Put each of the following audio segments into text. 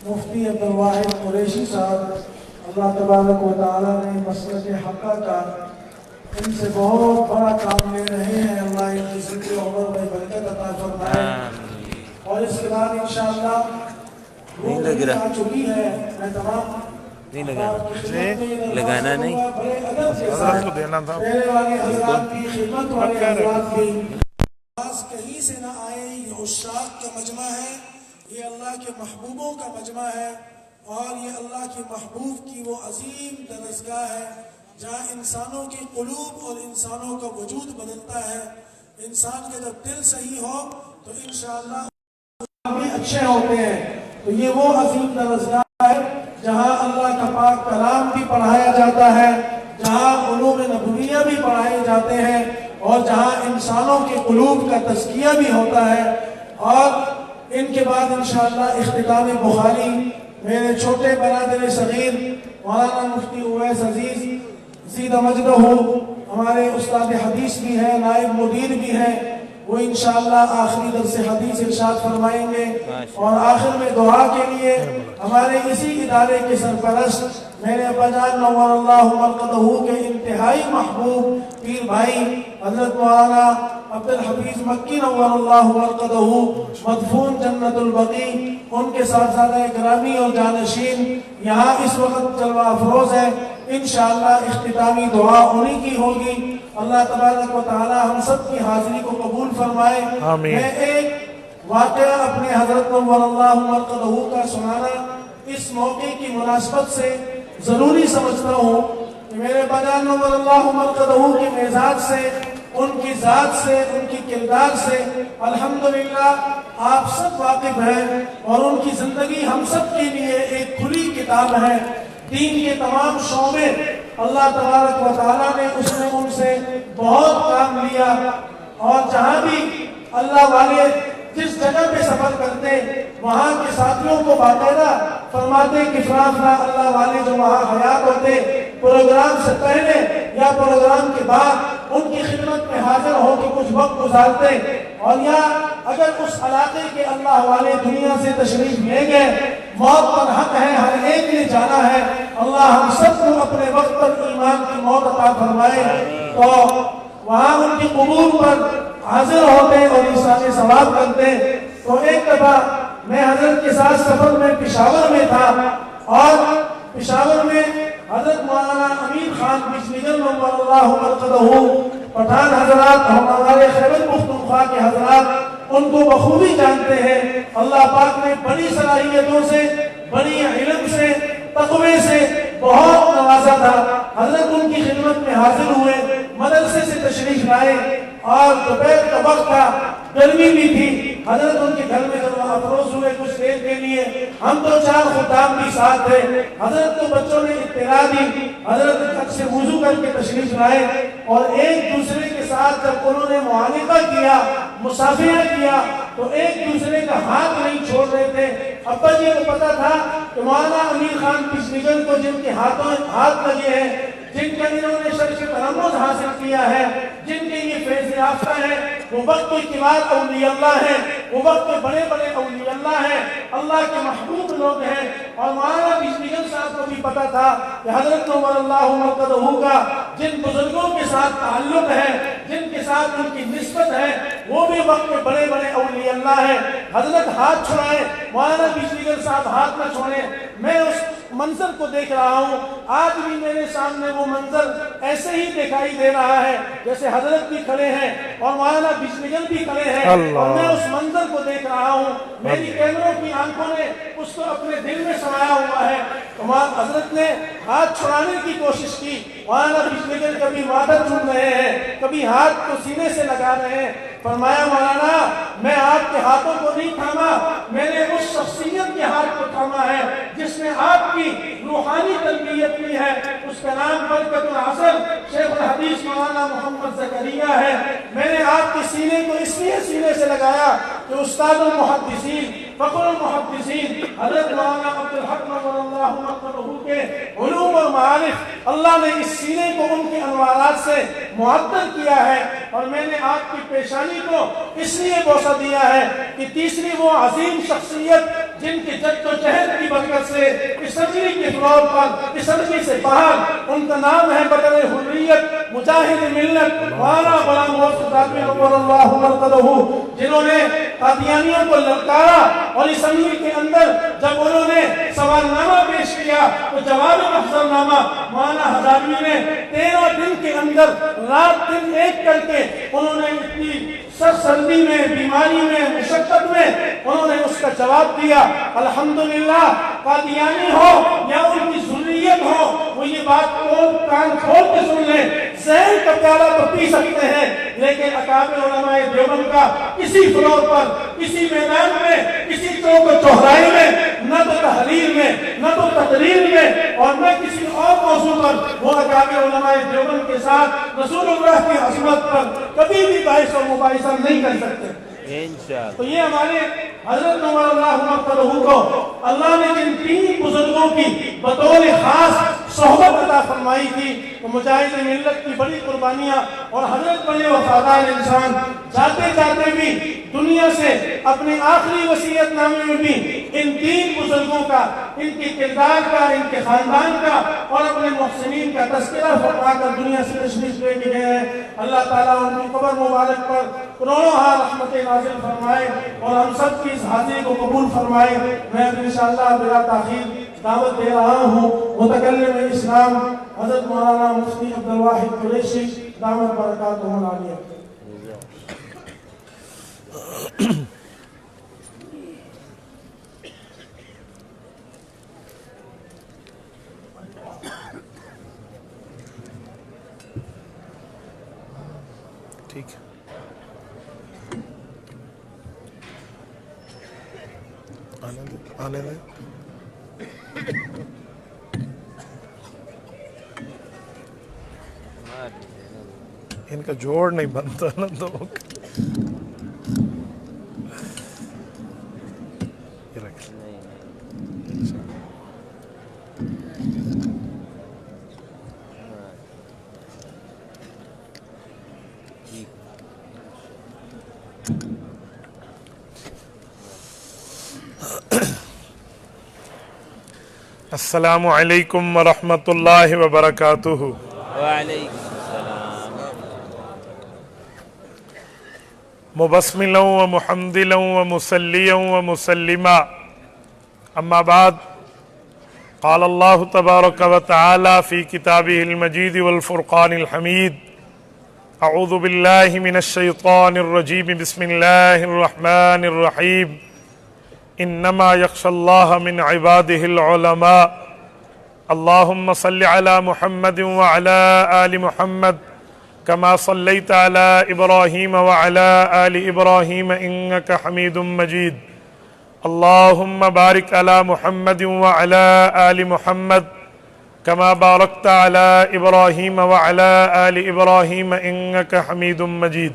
مفتی عبدالواحد قریشی صاحب، اللہ تبارک و تعالیٰ نے مسلک حقہ کا ان سے بہت بڑا کام لے رہے ہیں، اللہ ان کی ذکر عمر میں برکت عطا فرمائے۔ اور اس کے بعد انشاءاللہ روح آ چکی ہے، میں تمام لگانا نہیں، حضرت کو دینا تھا، میرے والے حضرات کی خدمت والے حضرات کی آواز کہیں سے نہ آئے۔ یہ عشاق کا مجمع ہے، یہ اللہ کے محبوبوں کا مجمع ہے، اور یہ اللہ کے محبوب کی وہ عظیم درسگاہ ہے جہاں انسانوں کی قلوب اور انسانوں کا وجود بدلتا ہے۔ انسان کا جب دل صحیح ہو تو انشاءاللہ بھی اچھے ہوتے ہیں۔ تو یہ وہ عظیم درسگاہ ہے جہاں اللہ کا پاک کلام بھی پڑھایا جاتا ہے، جہاں علوم نبویہ بھی پڑھائے جاتے ہیں، اور جہاں انسانوں کے قلوب کا تزکیہ بھی ہوتا ہے۔ اور ان کے بعد انشاءاللہ اختتام بخاری میرے چھوٹے برادر صغیر مولانا مفتی اویس عزیز زید مجدہ، ہمارے استاد حدیث بھی ہیں، نائب مدیر بھی ہیں، وہ انشاءاللہ آخری درس حدیث ارشاد فرمائیں گے۔ اور آخر میں دعا کے لیے ہمارے اسی ادارے کے سرپرست میرے ابا جان نور اللہ مرقدہ کے انتہائی محبوب پیر بھائی حضرت مولانا عبدالحفیظ مکی نور اللہ مرقدہ مدفون جنت البقیع، ان کے ساتھ ساتھ گرامی اور جانشین یہاں اس وقت جلوہ افروز ہے۔ انشاءاللہ اختتامی دعا انہی کی ہوگی۔ اللہ تبارک و تعالی ہم سب کی حاضری کو قبول فرمائے۔ میں ایک واقعہ اپنے حضرت نور اللہ مرقدہ کا سنانا اس موقع کی مناسبت سے ضروری سمجھتا ہوں کہ میرے بجان نور اللہ مرقدہ کی مزاج سے، ان کی ذات سے، ان کی کردار سے الحمدللہ آپ سب واقف ہیں، اور ان کی زندگی ہم سب کے لیے ایک کھلی کتاب ہے۔ دین کے تمام شعبے اللہ تبارک و تعالیٰ نے اس میں ان سے بہت کام لیا، اور جہاں بھی اللہ والے جس جگہ پہ سفر کرتے وہاں کے ساتھیوں کو باقاعدہ فرماتے کہ فلاں اللہ والے جو وہاں حیات ہوتے پروگرام سے پہلے یا پروگرام کے بعد ان کی خدمت میں حاضر ہو کے کچھ وقت گزارتے، اور یا اگر اس علاقے کے اللہ والے دنیا سے تشریف لے گئے، موت پر حق ہے، ہر ایک نے جانا ہے، اللہ ہم سب کو اپنے وقت پر ایمان کی موت عطا فرمائے۔ تو وہاں ان کی قبور پر حاضر ہوتے اور ایصال ثواب کرتے۔ تو ایک دفعہ میں حضرت کے ساتھ سفر میں پشاور میں تھا، اور پشاور میں حضرت مولانا امین خان بجلیگل نور اللہ مرقدہ پٹھان حضرات، ہمارے خیبر پختونخوا کے حضرات ان کو بخوبی جانتے ہیں۔ اللہ پاک نے بڑی صلاحیتوں سے، بڑی علم سے، تقوی سے بہت نوازا تھا۔ حضرت ان کی خدمت میں حاضر ہوئے، مدرسے سے تشریف لائے، اور دوپہر کا وقت تھا، گرمی بھی تھی۔ حضرت ان کے گھر میں جلوہ افروز ہوئے کچھ دیر کے لیے، ہم تو 4 خدام بھی ساتھ تھے۔ حضرت کو بچوں نے اطلاع دی، حضرت گھر سے وضو کر کے تشریف لائے، اور ایک دوسرے کے ساتھ جب انہوں نے معانقہ کیا، مصافحہ کیا، تو ایک دوسرے کا ہاتھ نہیں چھوڑ رہے تھے۔ ابا جی کو پتا تھا کہ مولانا امین خان بجلیگل کو جن کے ہاتھ لگے ہیں، جن کا انہوں نے شرف تلمذ حاصل کیا ہے، جن کے یہ فیض یافتہ ہیں، وہ وقت کے کبار اولیاء اللہ ہیں، وہ وقت کے بڑے بڑے اولیاء اللہ ہیں، اللہ کے محبوب لوگ ہیں۔ اور مولانا بجلیگل صاحب کو بھی پتا تھا کہ حضرت نور اللہ مرقدہ کا جن بزرگوں کے ساتھ تعلق ہے، جن کے ساتھ ان کی نسبت ہے، وہ بھی وقت کے بڑے بڑے اولیاء اللہ ہیں۔ حضرت ہاتھ چھڑائیں، مولانا بجلیگل صاحب ہاتھ نہ چھوڑیں۔ میں اس منظر کو دیکھ رہا ہوں، آج بھی میرے سامنے وہ منظر ایسے ہی دکھائی دے رہا ہے جیسے حضرت بھی کھڑے ہیں اور مولانا بجلیگل بھی کھڑے ہیں، اور میں اس منظر کو دیکھ رہا ہوں۔ میری کیمروں کی آنکھوں نے اس کو اپنے دل میں سمایا ہوا ہے۔ حضرت نے ہاتھ چھڑانے کی کوشش کی، مولانا بجلیگل کبھی مادر چن رہے ہیں، کبھی ہاتھ کو سینے سے لگا رہے ہیں۔ فرمایا مولانا میں آپ کے ہاتھوں کو نہیں تھاما، میں نے اس شخصیت کے ہاتھ کو تھاما ہے جس نے آپ کی روحانی تربیت کی ہے، اس کا نام برکت العصر شیخ الحدیث مولانا محمد زکریا ہے۔ میں نے آپ کے سینے کو اس لیے سینے سے لگایا کہ استاد المحدثین، فخر المحدثین حضرت مولانا عبدالحق نور اللہ مرقدہ کے علوم اور معارف، اللہ نے اس سینے کو ان کے انوارات سے معطر کیا ہے، اور میں نے آپ کی پیشانی کو اس لیے بوسہ دیا ہے کہ تیسری وہ عظیم شخصیت جن کی جد و جہد کی کی برکت سے اسمبلی کے فلور پر، اسمبلی سے باہر، ان کا نام ہے بدر حریت مجاہد ملت مولانا غلام غوث قادری نور اللہ مرقدہ، جنہوں نے قادیانیوں کو للکارا اور اسمبلی کے اندر جب انہوں نے سوال نامہ پیش کیا تو جواب محضر نامہ مولانا ہزاروی نے 13 دن کے اندر رات دن ایک کر کے انہوں نے اتنی سردی میں، بیماری میں، مشقت میں انہوں نے اس کا جواب دیا۔ الحمدللہ قادیانی ہو یا ان کی ذریت ہو، وہ یہ بات کان کھول کے سن لیں، زہر کا پیالہ تو پی سکتے ہیں لیکن اکابر علماء دیوبند کا کسی فلور پر، کسی میدان میں، کسی چوک و چوراہے میں، نہ تو تحریر میں، نہ تو تقریر میں، اور نہ کسی اور موضوع پر وہ اکابر علماء دیوبند کے ساتھ رسول اللہ کی عظمت پر کبھی بھی بحث اور مباحثہ نہیں کر سکتے۔ تو یہ ہمارے حضرت نور اللہ مرقدہ کو اللہ نے جن 3 بزرگوں کی بطور خاص صحبت عطا فرمائی تھی، وہ مجاہد ملت کی بڑی قربانیاں، اور حضرت بڑے وفادار انسان، جاتے جاتے بھی دنیا سے اپنے آخری وصیت نامے میں بھی ان 3 بزرگوں کا، ان کے کردار کا، ان کے خاندان کا اور اپنے محسنین کا تذکرہ فرما کر دنیا سے تشریف لے کے گئے ہیں۔ اللہ تعالیٰ ان کی قبر مبارک پر کروڑوں رحمت نازل فرمائے اور ہم سب کی اس حاضری کو قبول فرمائے۔ میں انشاءاللہ بلا تاخیر دعوت دے رہا ہوں متکلم اسلام حضرت مولانا مفتی عبدالواحد قریشی دامت برکاتہ العالیہ۔ ٹھیک ہے، آنے دیں۔ ان کا جوڑ نہیں بنتا نا تو یہ رکھ۔ السلام علیکم ورحمۃ اللہ وبرکاتہ۔ وعلیکم السلام۔ مبسملا ومحمدلا ومصلیا ومسلما، اما بعد، قال اللہ تبارک وتعالی فی کتابہ المجید والفرقان الحمید، اعوذ باللہ من الشیطان الرجیم، بسم اللہ الرحمن الرحیم، انما یخشی اللہ من عبادہ العلماء، اللہم صل علی محمد وعلی آل محمد کما صلیت علی ابراہیم وعلی آل ابراہیم انک حمید مجید، اللہم بارک علی محمد وعلی آل محمد کما بارکت علی ابراہیم وعلی آل ابراہیم انک حمید مجید۔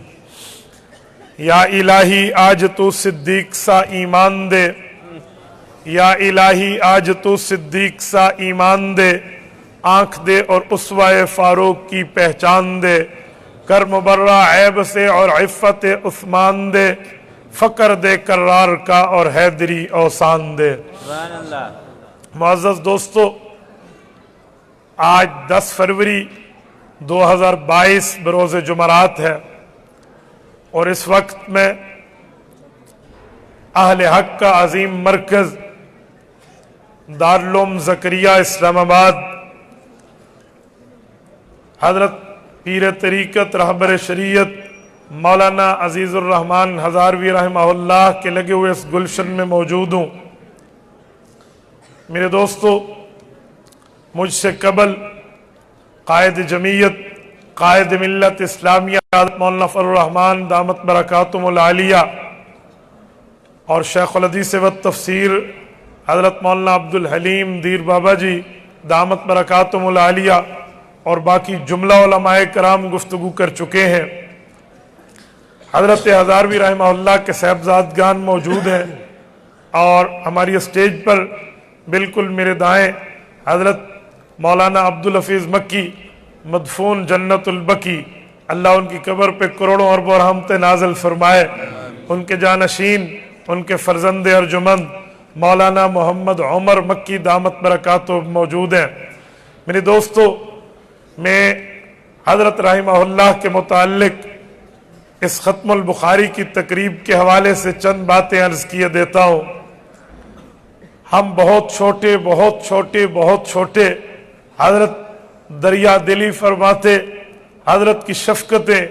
یا الہی آج تو صدیق سا ایمان دے، یا الہی آج تو صدیق سا ایمان دے، آنکھ دے اور اسوہ فاروق کی پہچان دے، کر مبرہ عیب سے اور عفت عثمان دے، فقر دے کرار کا اور حیدری اوسان دے۔ سبحان اللہ۔ معزز دوستو، آج 10 فروری 2022 بروز جمعرات ہے، اور اس وقت میں اہل حق کا عظیم مرکز دارالعلوم زکریہ اسلام آباد، حضرت پیر طریقت رہبر شریعت مولانا عزیز الرحمن ہزاروی رحمہ اللہ کے لگے ہوئے اس گلشن میں موجود ہوں۔ میرے دوستو، مجھ سے قبل قائد جمعیت، قائد ملت اسلامیہ حضرت مولانا فضل الرحمن دامت برکاتہم العالیہ، اور شیخ الحدیث والتفسیر حضرت مولانا عبدالحلیم دیر بابا جی دامت برکاتہم العالیہ، اور باقی جملہ علماء کرام گفتگو کر چکے ہیں۔ حضرت ہزاروی رحمہ اللہ کے صاحبزادگان موجود ہیں، اور ہماری اسٹیج پر بالکل میرے دائیں حضرت مولانا عبدالحفیظ مکی مدفون جنت البقی، اللہ ان کی قبر پہ کروڑوں ارب رحمت نازل فرمائے، ان کے جانشین، ان کے فرزند ارجمند मौलाना मोहम्मद उमर मक्की दामत बरकातुहू मौजूद हैं। मेरे दोस्तों, मैं हज़रत रहमहुल्लाह के मुताल्लिक इस ख़त्मुल बुखारी की तकरीब के हवाले से चंद बातें अर्ज़ किए देता हूँ। हम बहुत छोटे हज़रत दरिया दिली फरमाते, हज़रत की शफ़क़तें,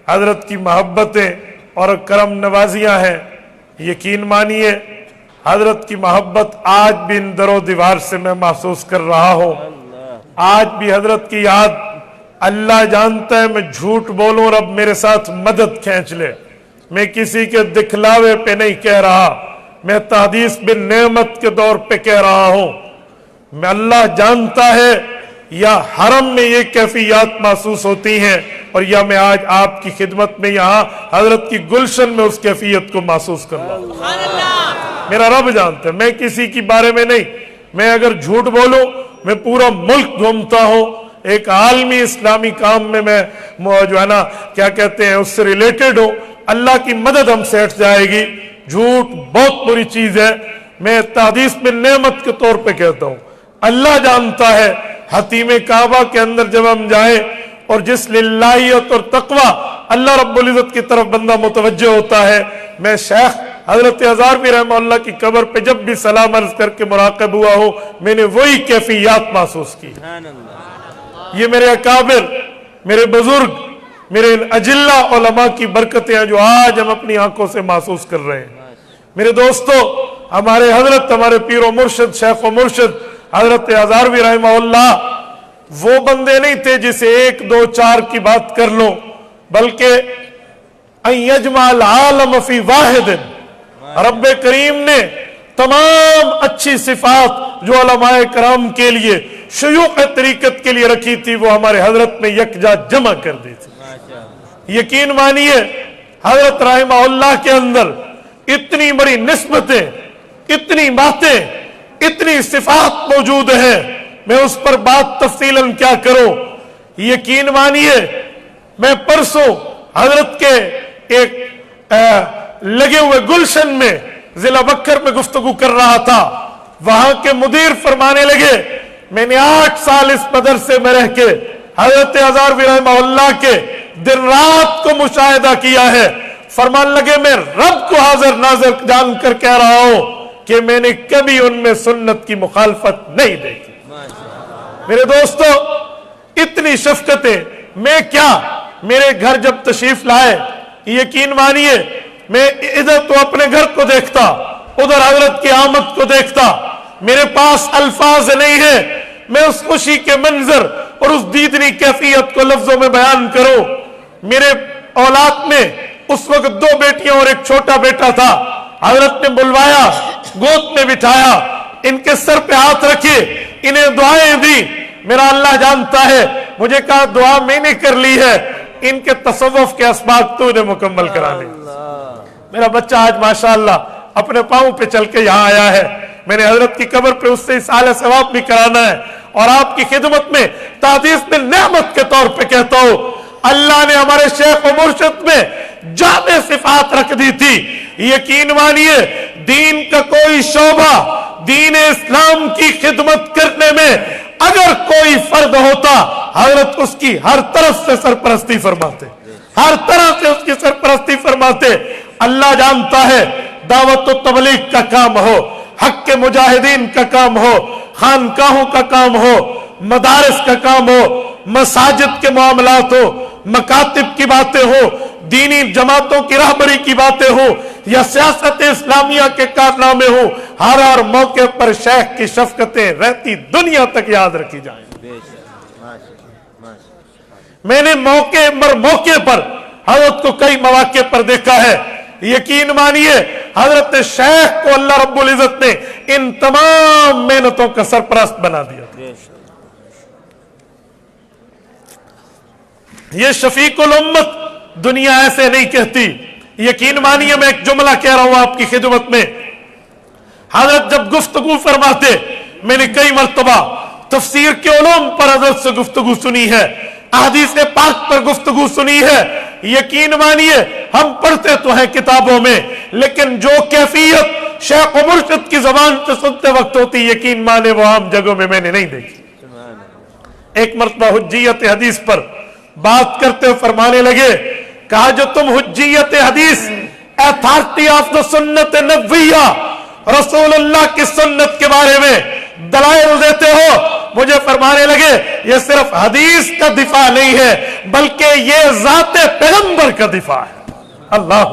हज़रत की मोहब्बतें और करम नवाजियाँ हैं। यकीन मानिए हज़रत की मोहब्बत आज भी इन दरो दीवार से मैं महसूस कर रहा हूँ। आज भी हज़रत की याद, अल्लाह जानता है मैं झूठ बोलूं रब मेरे साथ मदद खींच ले, मैं किसी के दिखलावे पे नहीं कह रहा, मैं तहदीस बिन नेमत के दौर पे कह रहा हूं। मैं अल्लाह जानता है या हरम में ये कैफियत महसूस होती हैं और या मैं आज आपकी खिदमत में यहाँ हजरत की गुलशन में उस कैफियत को महसूस कर रहा हूं। मेरा रब जानता है, मैं किसी के बारे में नहीं, मैं अगर झूठ बोलूं मैं पूरा मुल्क घूमता हूं, एक आलमी इस्लामी काम में मैं जो है ना क्या कहते हैं उससे रिलेटेड हो, अल्लाह की मदद हमसे हट जाएगी। झूठ बहुत बुरी चीज है। मैं तहदीस में नेमत के तौर पे कहता हूं, अल्लाह जानता है हतीम काबा के अंदर जब हम जाए और जिस लिल्लाहियत और तकवा अल्लाह रब्बुल इज्जत की तरफ बंदा मुतवज्जो होता है, मैं शेख हजरत हज़ारवी रहमतुल्लाह की कब्र पे जब भी सलाम अर्ज करके मुराक़िब हुआ हो, मैंने वही कैफियत महसूस की। ये मेरे अकाबिर, मेरे बुजुर्ग, मेरे अजिल्ला उलमा की बरकतें हैं जो आज हम अपनी आंखों से महसूस कर रहे हैं। मेरे दोस्तों, हमारे हजरत, हमारे पीर व मुर्शिद, शेख व मुर्शिद हजरत हज़ारवी रहमतुल्लाह वो बंदे नहीं थे जिसे 1 2 4 की बात कर लो, बल्कि अयजमाल आलम फी वाहिदिन, रब्बे करीम ने तमाम अच्छी सिफात जो उलमाए कराम के लिए, शयूख़ तरीक़त के लिए रखी थी, वो हमारे हजरत में यकजा जमा कर दी थी। यकीन मानिए हजरत रहमतुल्लाह के अंदर इतनी बड़ी निस्बतें, इतनी बातें, इतनी सिफात मौजूद है, मैं उस पर बात तफसीलन क्या करूं। यकीन मानिए मैं परसों हजरत के एक लगे हुए गुलशन में जिला बक्कर में गुफ्तगू कर रहा था। वहां के मुदीर फरमाने लगे, मैंने 8 साल इस मदरसे में रह के हजरत हज़ारवी रहमतुल्लाह के दिन रात को मुशाहिदा किया है। फरमान लगे, मैं रब को हाजिर नाजिर जानकर कह रहा हूं कि मैंने कभी उनमें सुन्नत की मुखालफत नहीं देखी। मेरे दोस्तों, इतनी शफकतें, मैं क्या, मेरे घर जब तशरीफ लाए, यकीन मानिए मैं इधर तो अपने घर को देखता, उधर हजरत की आमद को देखता, मेरे पास अल्फाज नहीं है मैं उस खुशी के मंजर और उस दीदनी कैफियत को लफ्जों में बयान करूं। मेरे औलाद में उस वक्त 2 बेटियां और एक छोटा बेटा था। हजरत ने बुलवाया, गोद में बिठाया, इनके सर पे हाथ रखे, इन्हें दुआएं दी। मेरा अल्लाह जानता है, मुझे कहा दुआ मैंने कर ली है, इनके तसव्वुफ के असबाब तूने मुकम्मल कराने। मेरा बच्चा आज माशाअल्लाह अपने पांव पे चल के यहाँ आया है। मैंने हजरत की कब्र पे उससे इसाले सवाब भी कराना है और आपकी खिदमत में तादीस में नेमत के तौर पे कहता हूं, अल्लाह ने हमारे शेख और मुर्शिद में जामे सिफात रख दी थी। यकीन मानिए दीन का कोई शोभा, दीन इस्लाम की खिदमत करने में अगर कोई फर्द होता, हजरत उसकी हर तरफ से सरपरस्ती फरमाते, हर तरह से उसकी सरपरस्ती फरमाते। अल्लाह जानता है दावत व तबलीग का काम हो, हक के मुजाहिदीन का काम हो, खानकाहों का काम हो, मदारिस का काम हो, मसाजिद के मामलात हो, मकातिब की बातें हो, दीनी जमातों की राहबरी की बातें हो या सियासत इस्लामिया के कारनामे हो, हर मौके पर शेख की शफकतें रहती दुनिया तक याद रखी जाए। मैंने मौके पर हजरत को कई मौके पर देखा है। यकीन मानिए हजरत शेख को अल्लाह रब्बुल इज्जत ने इन तमाम मेहनतों का सरपरस्त बना दिया। ये शफीकुल उम्मत दुनिया ऐसे नहीं कहती। यकीन मानिए मैं एक जुमला कह रहा हूं आपकी खिदमत में, हजरत जब गुफ्तगू फरमाते, मैंने कई मर्तबा तफसीर के उलूम पर हजरत से गुफ्तगू सुनी है, अहदीस पाक पर गुफ्तगू सुनी है। यकीन मानिए हम पढ़ते तो हैं किताबों में, लेकिन जो कैफियत शेख व मुर्शिद की जबान से सुनते वक्त होती, यकीन माने वो आम जगहों में मैंने नहीं देखी। एक मरतबा हुज्जियत हदीस पर बात करते हुए फरमाने लगे, कहा जो तुम हुज्जियत हदीस, अथॉरिटी ऑफ द सुन्नत नबविया, रसूलुल्लाह की सुन्नत के बारे में दलाइल देते हो, मुझे फरमाने लगे ये सिर्फ हदीस का दिफा नहीं है बल्कि ये ज़ाते पैगंबर का दिफा है। अल्लाह,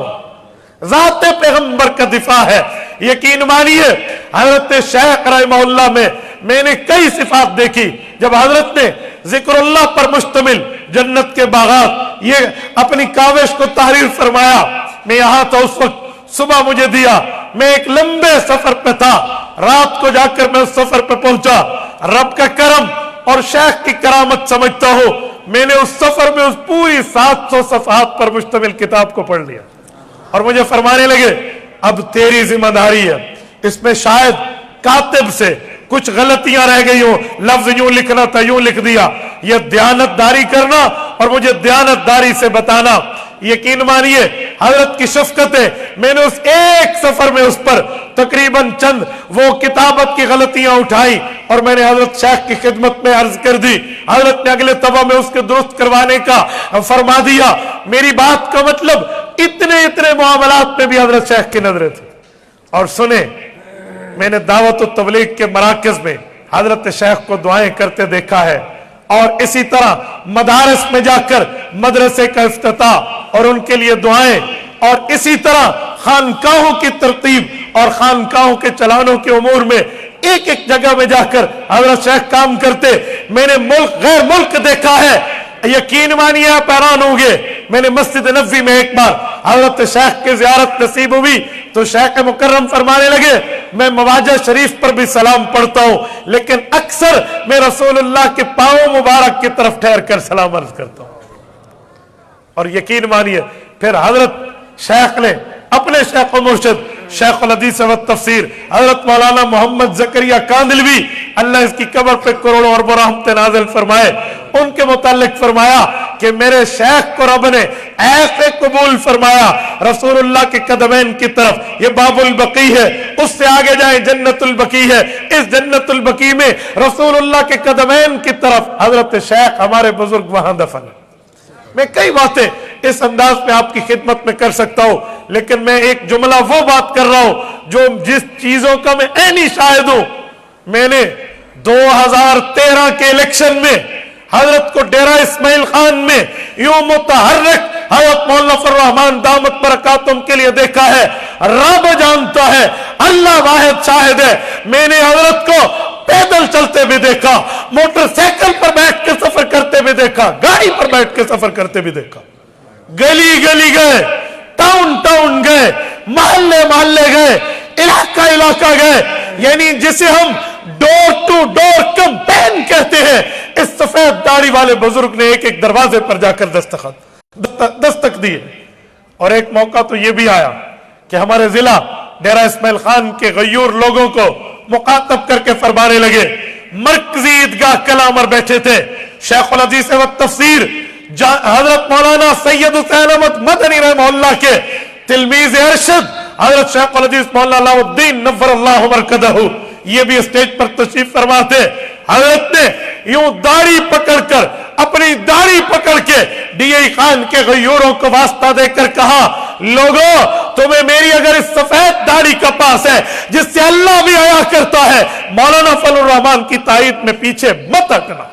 ज़ाते पैगंबर का दिफा है। यकीन मानिए हजरत शेख रहमहुल्लाह में मैंने कई सिफात देखी। जब हजरत ने जिक्रुल्लाह पर मुश्तमिल जन्नत के बागात ये अपनी काविश को तहरीर फरमाया, मैं यहां था उस वक्त, सुबह मुझे दिया, मैं एक लंबे सफर पे था, रात को जाकर मैं उस सफर पे पहुंचा। रब का करम और शेख की करामत समझता हूं, मैंने उस सफर में उस पूरी 700 सफहात पर मुश्तमिल किताब को पढ़ लिया और मुझे फरमाने लगे अब तेरी जिम्मेदारी है, इसमें शायद कातिब से कुछ गलतियां रह गई हो, लफ्ज यूं लिखना था यूं लिख दिया, यह दयानतदारी करना और मुझे दयानतदारी से बताना। यकीन मानिए हजरत की शफकत है, मैंने उस एक सफर में उस पर तकरीबन चंद वो किताबत की गलतियां उठाई और मैंने हजरत शेख की खिदमत में अर्ज कर दी। हजरत ने अगले तबा में उसके दुरुस्त करवाने का फरमा दिया। मेरी बात का मतलब इतने इतने मामलात में भी हजरत शेख की नजरें थी। और सुने, मैंने दावत और तबलीग के मराकज में हजरत शेख को दुआएं करते देखा है और इसी तरह मदारस में जाकर मदरसे का इफ्तिताह और उनके लिए दुआएं और इसी तरह खानकाहों की तरतीब और खानकाहों के चलानों के उमूर में एक एक जगह में जाकर हजरत शेख काम करते। मैंने मुल्क गैर मुल्क देखा है, यकीन मानिए आप हैरान होंगे। मैंने मस्जिद नबवी में एक बार हजरत शेख की ज़ियारत नसीब हुई तो शेख मुकर्रम फरमाने लगे, मैं मवाजा शरीफ पर भी सलाम पढ़ता हूं लेकिन अक्सर मैं रसूलुल्लाह के पांव मुबारक की तरफ ठहर कर सलाम अर्ज करता हूं। और यकीन मानिए फिर हजरत शेख ने अपने शेख व मुर्शिद शेख उल हदीस व तफसीर हजरत मौलाना मोहम्मद जकरिया कांदलवी, अल्लाह इसकी कब्र पे करोड़ों अरबों रहमतें नाज़िल फरमाए, उनके मुतालिक फरमाया कि मेरे शेख को रब ने ऐसे कबूल फरमाया रसूलुल्लाह के कदमैन की तरफ, ये बाबुल बकी है, उससे आगे जाए जन्नतुल बकी है, इस जन्नतुल बकी में रसूलुल्लाह के कदमैन की तरफ हजरत शेख हमारे बुजुर्ग वहां दफन है। मैं कई बातें इस अंदाज में आपकी खिदमत में कर सकता हूं लेकिन मैं एक जुमला वो बात कर रहा हूं जो जिस चीजों का मैं ऐनी शाहिद हूं। मैंने 2013 के इलेक्शन में हजरत को डेरा इस्माइल खान में यूं मुतहर्रिक हजरत मौलाना फर्रहमान दामत बरकातुम के लिए देखा है। रब जानता है, अल्लाह वाहिद शाहिद है, मैंने हजरत को पैदल चलते भी देखा, मोटरसाइकिल पर बैठ के सफर करते भी देखा, गाड़ी पर बैठ के सफर करते भी देखा, गली गली गए, टाउन टाउन गए, मोहल्ले मोहल्ले गए, इलाका इलाका गए, यानी जिसे हम डोर टू डोर कैंपेन कहते हैं, इस सफेद दाढ़ी वाले बुजुर्ग ने एक एक दरवाजे पर जाकर दस्तक दिए। और एक मौका तो यह भी आया कि हमारे जिला डेरा इस्माइल खान के गयूर लोगों को मुखातब करके फरमाने लगे, मरकजी ईदगाह कलामर बैठे थे, शेख उल हदीस व तफसीर हजरत मौलाना सैयद हुसैन अहमद मदनी रहमहुल्लाह के तिलमीज अरशद हजरत शेख उल हदीस मौलाना अलाउद्दीन नव्वरल्लाहु मरकदहु ये भी स्टेज पर तशरीफ फरमा थे। हजरत ने यूं दाढ़ी पकड़कर, अपनी दाढ़ी पकड़ के डीआई खान के गयूरों को वास्ता देकर कहा, लोगों तुम्हें मेरी अगर इस सफेद दाढ़ी का पास है जिससे अल्लाह भी आया करता है, मौलाना फजलुर रहमान की तारीफ में पीछे मत हटना।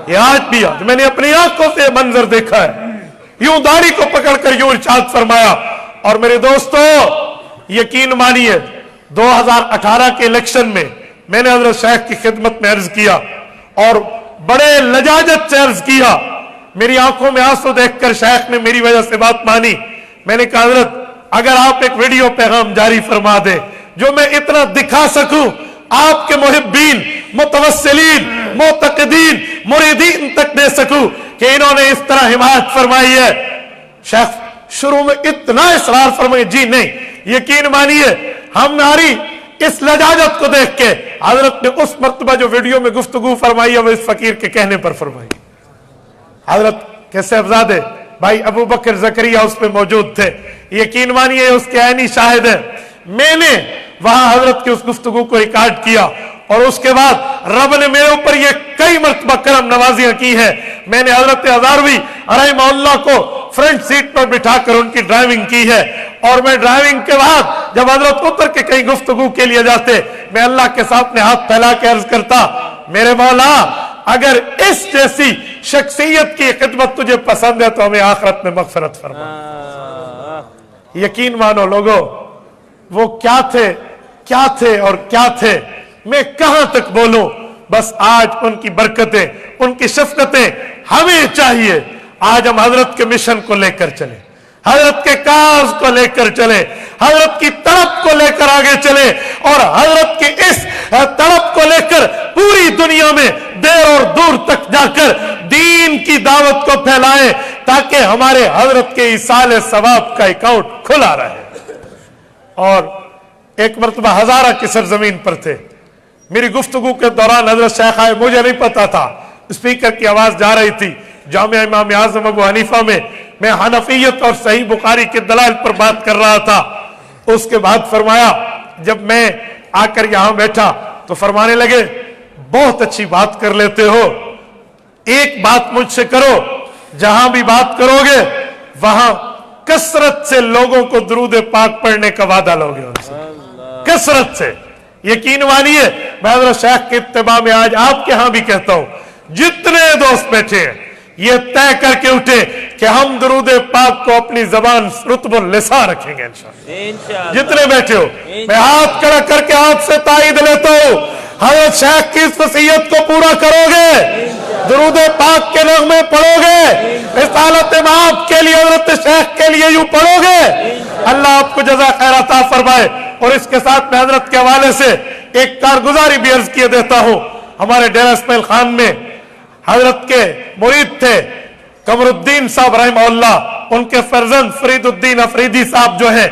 ये आज भी आज मैंने अपनी आंखों से मंजर देखा है, यूं दाढ़ी को पकड़कर यूं इरशाद फरमाया। और मेरे दोस्तों यकीन मानिए 2018 के इलेक्शन में मैंने हजरत शेख की खिदमत में अर्ज किया और बड़े लजाजत से अर्ज किया। मेरी आंखों में आंसू देखकर शेख ने मेरी वजह से बात मानी। मैंने कहा हजरत अगर आप एक वीडियो पैगाम जारी फरमा दें जो मैं इतना दिखा सकूं आपके मुहिब्बीन, मुतवस्सिलीन, मुतक़िदीन, मुरीदीन तक दे सकूं कि इन्होंने इस तरह हिमायत फरमाई है। शेख शुरू में इतना इसरार फरमाए, जी नहीं, यकीन मानिए हमारी इस लजाजत को देख के हजरत ने उस मर्तबा जो वीडियो में गुफ्तगू फरमाई है वो इस फकीर के कहने पर फरमाई। हजरत के साहबजादे भाई अबू बकर जकरिया उस पे मौजूद थे, यकीन मानिए उसके ऐनी शाहिद है। मैंने वहां हजरत की उस गुफ्तगू को रिकॉर्ड किया और उसके बाद रब ने मेरे ऊपर ये कई मरतबा करम नवाजियां की है। मैंने हजरत हजारवी रहमहुल्लाह को फ्रंट सीट पर बिठाकर उनकी ड्राइविंग की है और मैं ड्राइविंग के बाद जब हजरत उतर के कहीं गुफ्तगू के लिए जाते, मैं अल्लाह के सामने हाथ फैला के अर्ज करता, मेरे मौला अगर इस जैसी शख्सियत की खिदमत तुझे पसंद है तो हमें आखिरत में मगफिरत फरमा। यकीन मानो लोगों, वो क्या थे और क्या थे, मैं कहां तक बोलूं। बस आज उनकी बरकतें, उनकी शफकतें हमें चाहिए। आज हम हजरत के मिशन को लेकर चले, हजरत के काज को लेकर चले, हजरत की तड़प को लेकर आगे चले और हजरत की इस तड़प को लेकर पूरी दुनिया में देर और दूर तक जाकर दीन की दावत को फैलाएं ताकि हमारे हजरत के इसाले सवाब का अकाउंट खुला रहे। और एक मरतबा हजारा की सरजमीन पर थे, मेरी गुफ्तगू के दौरान हजरत शेख आए, मुझे नहीं पता था, स्पीकर की आवाज जा रही थी जामिया इमाम आजम अबू हनीफा में, मैं हनफियत और सही बुखारी के दलाल पर बात कर रहा था। उसके बाद फरमाया, जब मैं आकर यहां बैठा तो फरमाने लगे, बहुत अच्छी बात कर लेते हो, एक बात मुझसे करो, जहां भी बात करोगे वहां कसरत से लोगों को दुरूद पाक पढ़ने का वादा लोगे उनसे, कसरत से। यकीन मानिए मैं हज़रत शेख के इत्तिबा में आज आपके यहां भी कहता हूं, जितने दोस्त बैठे हैं ये तय करके उठे कि हम दुरूद पाक को अपनी जबान रुतबुल लिसा रखेंगे इंशाअल्लाह। जितने बैठे हो, मैं हाथ खड़ा करके आपसे ताईद लेता हूं, हज़रत शेख की इस वसीयत को पूरा करोगे, दुरूद पाक के नगमे पढ़ोगे, रिसालत माप के लिए हज़रत शेख के लिए यूं पढ़ोगे, अल्लाह आपको जज़ा खैर अता फरमाए। और इसके साथ मैं हजरत के हवाले से एक कारगुजारी भी अर्ज किए देता हूं। हमारे डेरा इस्माइल खान में हजरत के मुरीद थे कमरुद्दीन साहब रहमहुल्लाह, उनके फर्जंद फरीदुद्दीन अफरीदी साहब जो है,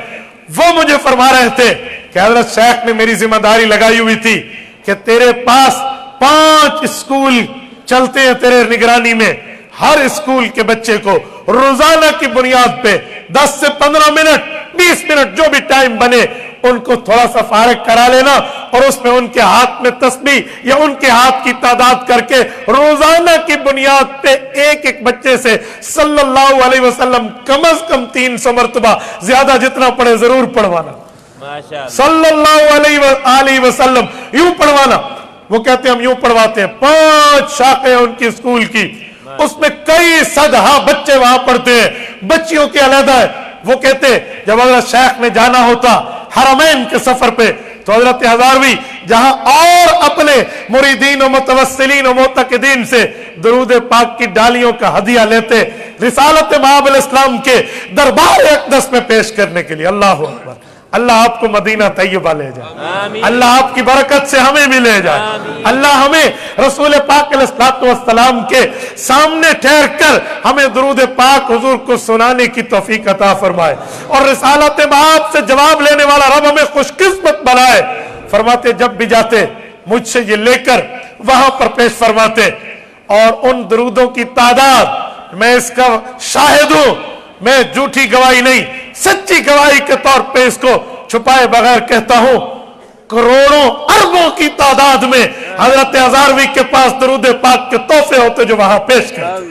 वो मुझे फरमा रहे थे कि हजरत शेख ने मेरी जिम्मेदारी लगाई हुई थी कि तेरे पास 5 स्कूल चलते हैं तेरे निगरानी में, हर स्कूल के बच्चे को रोजाना की बुनियाद पे 10 से 15 मिनट 20 मिनट जो भी टाइम बने उनको थोड़ा सा फारग करा लेना और उसमें उनके हाथ में तस्बीह या उनके हाथ की तादाद करके रोजाना की बुनियाद पे एक एक बच्चे से सल्लल्लाहु अलैहि वसल्लम कम अज कम 300 मरतबा, ज्यादा जितना पढ़े जरूर पढ़वाना, माशाअल्लाह, सल्लल्लाहु अलैहि वसल्लम यूं पढ़वाना। वो कहते हम यूं पढ़वाते हैं, 5 शाखें उनकी स्कूल की, उसमें कई सदहा बच्चे वहां पढ़ते हैं, बच्चियों के अलग है। वो कहते जब हजरत शेख ने जाना होता हरमैन के सफर पे तो हजरत हजारवी जहां और अपने मुरीदीन और मुतवस्सिलीन और मुतक़िदीन से दुरूद पाक की डालियों का हदिया लेते रिसालत माब इस्लाम के दरबार अक़दस में पेश करने के लिए। अल्लाह अकबर। अल्लाह आपको मदीना तैयबा ले जाए, अल्लाह आपकी बरकत से हमें भी ले जाए, अल्लाह हमें रसूल पाक अलैहिस्सलाम के सामने ठहर कर हमें दुरूद पाक हुजूर को सुनाने की तौफीक अता फरमाए और रिसालत माब से जवाब लेने वाला रब हमें खुशकिस्मत बनाए। फरमाते जब भी जाते मुझसे ये लेकर वहां पर पेश फरमाते और उन दुरूदों की तादाद, मैं इसका शाहिद हूं, मैं झूठी गवाही नहीं सच्ची गवाही के तौर पे इसको छुपाए बगैर कहता हूं, करोड़ों अरबों की तादाद में हजरत हजारवी के पास दुरूद पाक के तोहफे होते जो वहां पेश करते,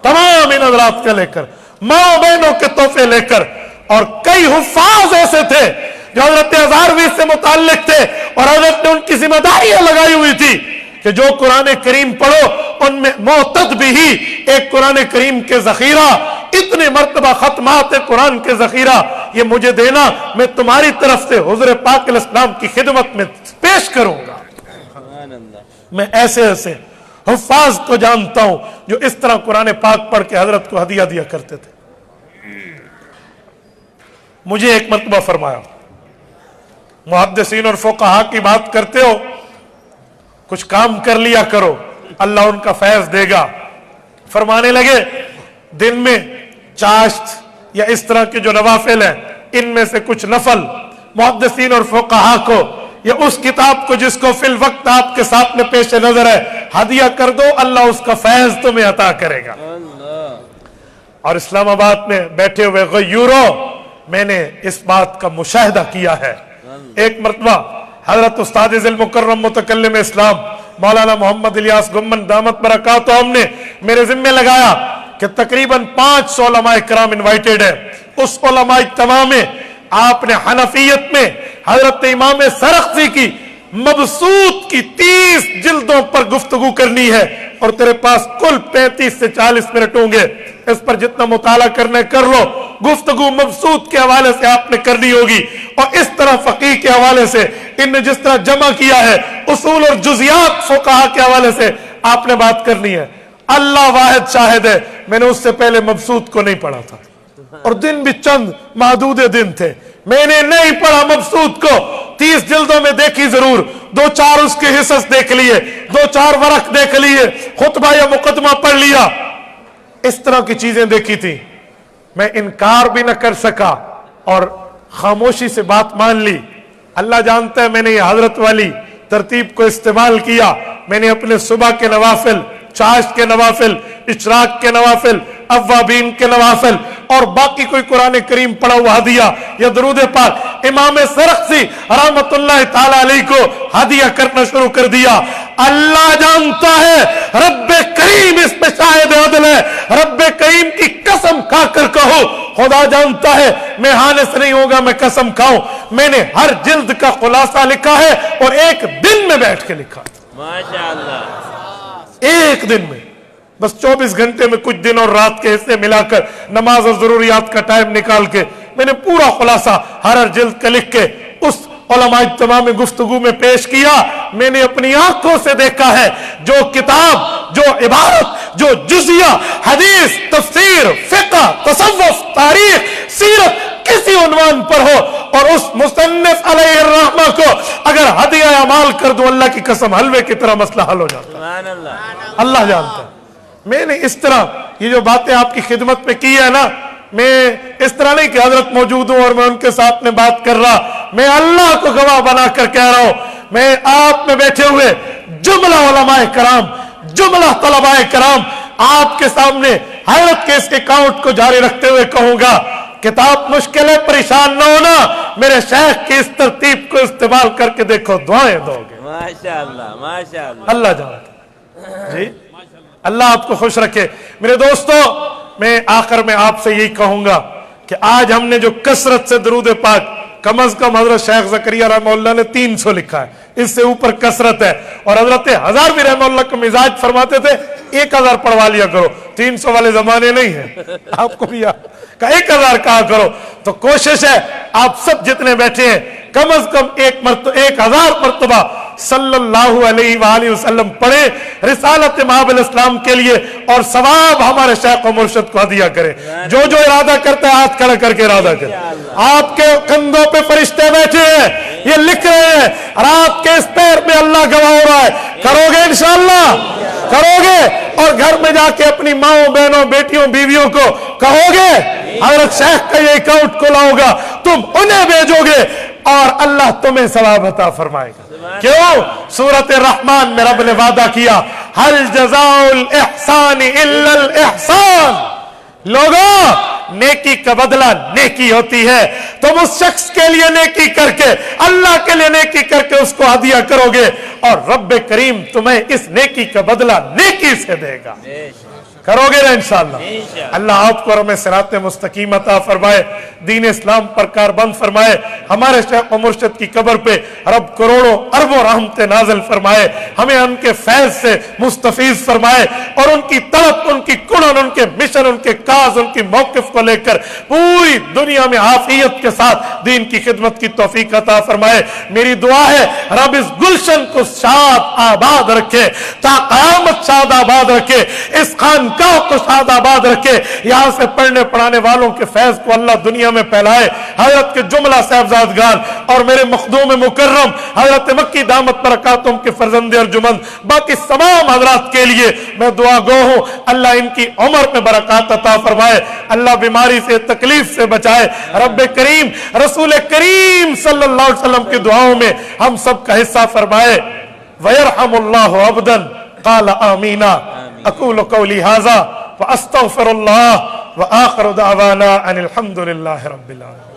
तमाम इन हजरात का लेकर, माँ बहनों के तोहफे लेकर। और कई हुफ्फाज ऐसे थे जो हजरत हजारवी से मुताल्लिक थे और हजरत ने उनकी जिम्मेदारियां लगाई हुई थी कि जो कुरान करीम पढ़ो उनमें मोतद भी ही एक कुरान करीम के जखीरा, इतने मर्तबा खत्मात कुरान के जखीरा ये मुझे देना, मैं तुम्हारी तरफ से हुजूर पाक अलैहिस्सलाम की खिदमत में पेश करूंगा। मैं ऐसे ऐसे हुफ्फाज को जानता हूं जो इस तरह कुरान पाक पढ़ के हजरत को हदिया दिया करते थे। मुझे एक मर्तबा फरमाया, मुहद्दिसीन और फुक़हा की बात करते हो, कुछ काम कर लिया करो, अल्लाह उनका फैज देगा। फरमाने लगे दिन में चाश्त या इस तरह के जो नवाफिल हैं इनमें से कुछ नफल मुहद्दिसीन और फुक़हा को या उस किताब को जिसको फिल वक्त आपके साथ में पेश नजर है हदिया कर दो, अल्लाह उसका फैज तुम्हें अता करेगा। और इस्लामाबाद में बैठे हुए गयूरो میں نے اس بات کا مشاہدہ کیا ہے. ایک مرتبہ حضرت استاد ذی المکرم متکلم اسلام مولانا محمد الیاس گمن دامت برکاتہم نے میرے ذمہ لگایا کہ تقریباً 500 علماء کرام انوائٹڈ ہیں. اس علماء اجتماع میں آپ نے حنفیت میں حضرت امام سرخسی کی مبسوط کی 30 جلدوں پر گفتگو کرنی ہے اور تیرے پاس کل 35 سے 40 منٹ ہوں گے. اس پر جتنا مطالعہ کرنے کر لو. گفتگو مبسوط کے حوالے سے آپ نے کرنی ہوگی اور اس طرح فقیہ کے حوالے سے ان نے جس طرح جمع کیا ہے اصول اور جزیات فقہا کے حوالے سے آپ نے بات کرنی ہے. اللہ واحد شاہد ہے میں نے اس سے پہلے مبسوط کو نہیں پڑھا تھا اور دن بھی چند محدود دن تھے. میں نے نہیں پڑھا مبسوط کو. 30 جلدوں میں دیکھی ضرور, 2-4 اس کے حصص دیکھ لیے, 2-4 ورق دیکھ لیے, خطبہ یا مقدمہ پڑھ لیا, اس طرح کی چیزیں دیکھی تھی. میں انکار بھی نہ کر سکا اور خاموشی سے بات مان لی. اللہ جانتا ہے میں نے یہ حضرت والی ترتیب کو استعمال کیا. میں نے اپنے صبح کے نوافل, چاشت کے نوافل, اشراق کے نوافل, اوابین کے نوافل اور باقی کوئی قرآن کریم پڑھا ہوا ہدیہ یا درود پاک امام سرخسی رحمت اللہ تعالی علیہ کو ہدیہ کرنا شروع کر دیا. اللہ جانتا ہے, رب کریم اس پہ شاہد عدل ہے. رب کریم کی قسم کھا کر کہو, خدا جانتا ہے میں ہانے سے نہیں ہوگا میں قسم کھاؤں, میں نے ہر جلد کا خلاصہ لکھا ہے اور ایک دن میں بیٹھ کے لکھا. ماشاءاللہ, ایک دن میں, بس 24 گھنٹے میں کچھ دن اور رات کے حصے ملا کر نماز اور ضروریات کا ٹائم نکال کے میں نے پورا خلاصہ ہر جلد کا لکھ کے اس علماء اجتماع میں گفتگو میں پیش کیا. میں نے اپنی آنکھوں سے دیکھا ہے جو کتاب, جو عبارت, جو جزیہ, حدیث, تفسیر, فقہ, تصوف, تاریخ, سیرت کسی عنوان پر ہو اور اس مصنف علیہ الرحمہ کو اگر ہدیہ اعمال کر دو, اللہ کی قسم حلوے کی طرح مسئلہ حل ہو جاتا. سبحان اللہ. اللہ جانتا ہے. میں نے اس طرح یہ جو باتیں آپ کی خدمت میں کی ہے نا, میں اس طرح نہیں کہ حضرت موجود ہوں اور میں ان کے ساتھ میں بات کر رہا, میں اللہ کو گواہ بنا کر کہہ رہا ہوں. میں آپ میں بیٹھے ہوئے جملہ علماء کرام, جملہ طلباء کرام آپ کے سامنے حضرت کے اس اکاؤنٹ کو جاری رکھتے ہوئے کہوں گا, کتاب مشکل ہے, پریشان نہ ہونا, میرے شیخ کی اس ترتیب کو استعمال کر کے دیکھو, دعائیں دو گے. ماشاءاللہ, ماشاءاللہ. اللہ جانتا. جی اللہ آپ کو خوش رکھے. میرے دوستو, میں آخر میں آپ سے یہی کہوں گا کہ آج ہم نے جو کثرت سے درود پاک, کم از کم حضرت شیخ زکریا رحمہ اللہ نے 300 لکھا ہے, اس سے اوپر کثرت ہے, اور حضرت ہزار بھی رحمہ اللہ کا مزاج فرماتے تھے 1000 پڑھوا لیا کرو, 300 والے زمانے نہیں ہیں. آپ کو بھی 1000 کہا کرو. تو کوشش ہے آپ سب جتنے بیٹھے ہیں کم از کم 1000 مرتبہ صلی اللہ علیہ وآلہ وسلم پڑھے رسالت مآب الاسلام کے لیے, اور ثواب ہمارے شیخ و مرشد کو ہدیہ کرے. جو جو ارادہ کرتا ہے ہاتھ کھڑا کر کے ارادہ کرے. آپ کے کندھوں پہ فرشتے بیٹھے ہیں, یہ لکھ رہے ہیں, رات کے اس پیر میں اللہ گواہ ہو رہا ہے. کرو گے انشاءاللہ, کرو گے, اور گھر میں جا کے اپنی ماؤں, بہنوں, بیٹیوں, بیویوں کو کہو گے حضرت شیخ کا یہ اکاؤنٹ کھلاؤں گا, تم انہیں بھیجو گے اور اللہ تمہیں ثواب عطا فرمائے گا. کیوں؟ سورۃ الرحمن میں رب نے وعدہ کیا, هل جزاء الاحسان الا الاحسان. لوگوں, نیکی کا بدلہ نیکی ہوتی ہے. تم اس شخص کے لیے نیکی کر کے, اللہ کے لیے نیکی کر کے اس کو ہدیہ کرو گے, اور رب کریم تمہیں اس نیکی کا بدلہ نیکی سے دے گا. کرو گے نا انشاءاللہ. اللہ آپ کو ہمیں صراط مستقیم عطا فرمائے, دین اسلام پر کاربند فرمائے. ہمارے شیخ و مرشد کی قبر پہ رب کروڑوں اربوں رحمت نازل فرمائے, ہمیں ان کے فیض سے مستفیض فرمائے, اور ان کی طلب, ان کی کنن, ان کے مشن, ان کے کاز, ان کی موقف کو لے کر پوری دنیا میں عافیت کے ساتھ دین کی خدمت کی توفیق عطا فرمائے. میری دعا ہے رب اس گلشن کو شاد آباد رکھے, تا قیامت شاد آباد رکھے, اس خانقاہ کو شاد آباد رکھے, یہاں سے پڑھنے پڑھانے والوں کے فیض کو اللہ دنیا میں پھیلائے. حضرت کے جملہ صاحبزادگان اور میرے مخدوم مکرم حضرت مکی دامت برکاتہم کے فرزند ارجمند باقی تمام حضرات کے لیے میں دعا گو ہوں, اللہ ان کی عمر میں برکات عطا فرمائے, اللہ بیماری سے, تکلیف سے بچائے. رب کریم رسول کریم صلی اللہ علیہ وسلم کی دعاؤں میں ہم سب کا حصہ فرمائے. وَيَرْحَمُ اللَّهُ عَبْدًا قَالَ آمِينَ. أقول قولي هذا وأستغفر الله وآخر دعوانا أن الحمد لله رب العالمين.